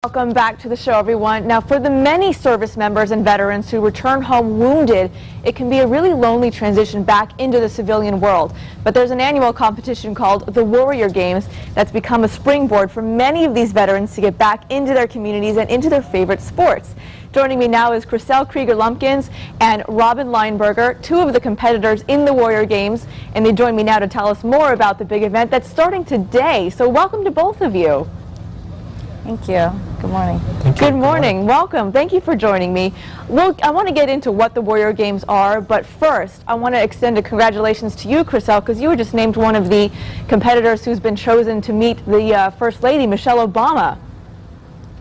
Welcome back to the show, everyone. Now, for the many service members and veterans who return home wounded, it can be a really lonely transition back into the civilian world. But there's an annual competition called the Warrior Games that's become a springboard for many of these veterans to get back into their communities and into their favorite sports. Joining me now is Chriselle Krieger-Lumpkins and Robin Lineberger, two of the competitors in the Warrior Games, and they join me now to tell us more about the big event that's starting today. So welcome to both of you. Thank you. Good morning. Good morning. Welcome. Thank you for joining me. Look, I want to get into what the Warrior Games are, but first I want to extend a congratulations to you, Chriselle, because you were just named one of the competitors who's been chosen to meet the First Lady, Michelle Obama.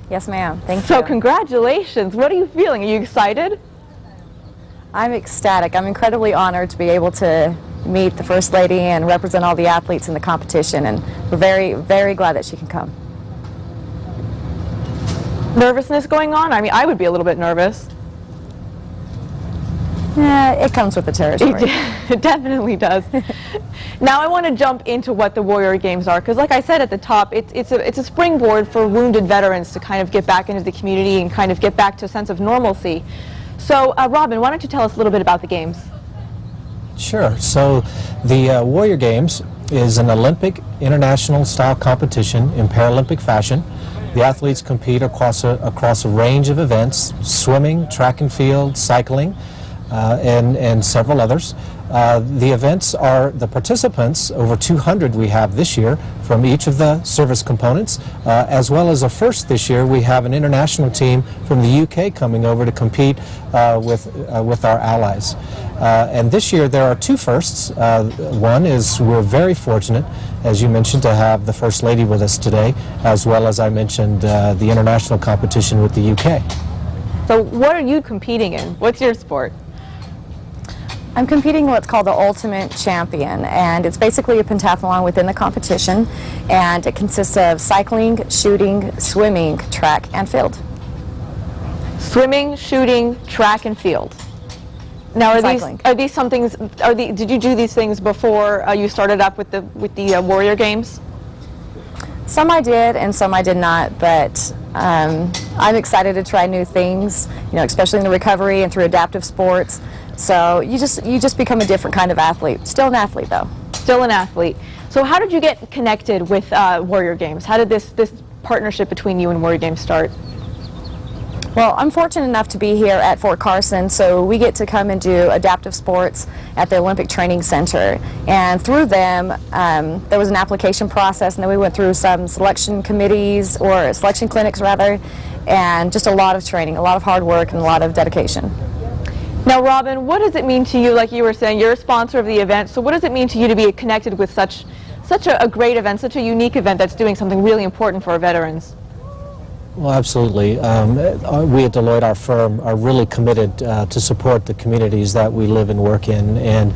Yes, ma'am. Thank you. So congratulations. What are you feeling? Are you excited? I'm ecstatic. I'm incredibly honored to be able to meet the First Lady and represent all the athletes in the competition, and we're very, very glad that she can come. Nervousness going on? I mean, I would be a little bit nervous. Yeah, it comes with the territory. It definitely does. Now I want to jump into what the Warrior Games are, because like I said at the top, it's a springboard for wounded veterans to kind of get back into the community and kind of get back to a sense of normalcy. So Robin, why don't you tell us a little bit about the games? Sure. So the Warrior Games is an Olympic international style competition in Paralympic fashion. The athletes compete across a range of events: swimming, track and field, cycling, and several others. The events are the participants, over 200 we have this year from each of the service components, as well as a first this year. We have an international team from the UK coming over to compete with our allies. And this year there are two firsts. One is we're very fortunate, as you mentioned, to have the First Lady with us today, as well as I mentioned the international competition with the UK. So what are you competing in? What's your sport? I'm competing in what's called the Ultimate Champion, and it's basically a pentathlon within the competition, and it consists of cycling, shooting, swimming, track, and field. Swimming, shooting, track, and field. Now, did you do these things before you started up with the Warrior Games? Some I did and some I did not, but I'm excited to try new things, especially in the recovery and through adaptive sports. So you just become a different kind of athlete. Still an athlete, though. Still an athlete. So how did you get connected with Warrior Games? How did this partnership between you and Warrior Games start? Well, I'm fortunate enough to be here at Fort Carson, so we get to come and do adaptive sports at the Olympic Training Center. And through them, there was an application process, and then we went through some selection committees, or selection clinics rather, and just a lot of training, a lot of hard work, and a lot of dedication. Now, Robin, what does it mean to you, like you were saying, you're a sponsor of the event, so what does it mean to you to be connected with such a great event, such a unique event that's doing something really important for our veterans? Well, absolutely. We at Deloitte, our firm, are really committed to support the communities that we live and work in, and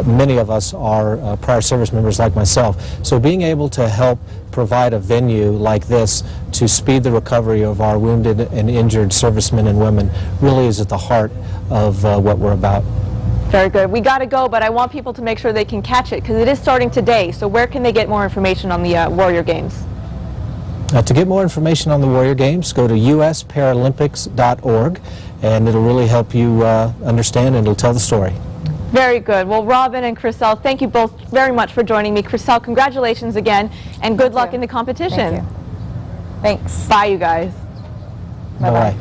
many of us are prior service members like myself. So being able to help provide a venue like this to speed the recovery of our wounded and injured servicemen and women really is at the heart of what we're about. Very good. We got to go, but I want people to make sure they can catch it, because it is starting today. So where can they get more information on the Warrior Games? To get more information on the Warrior Games, go to usparalympics.org, and it'll really help you understand, and it'll tell the story. Very good. Well, Robin and Chriselle, thank you both very much for joining me. Chriselle, congratulations again, and good luck in the competition. Thank you. Thanks. Bye, you guys. Bye-bye.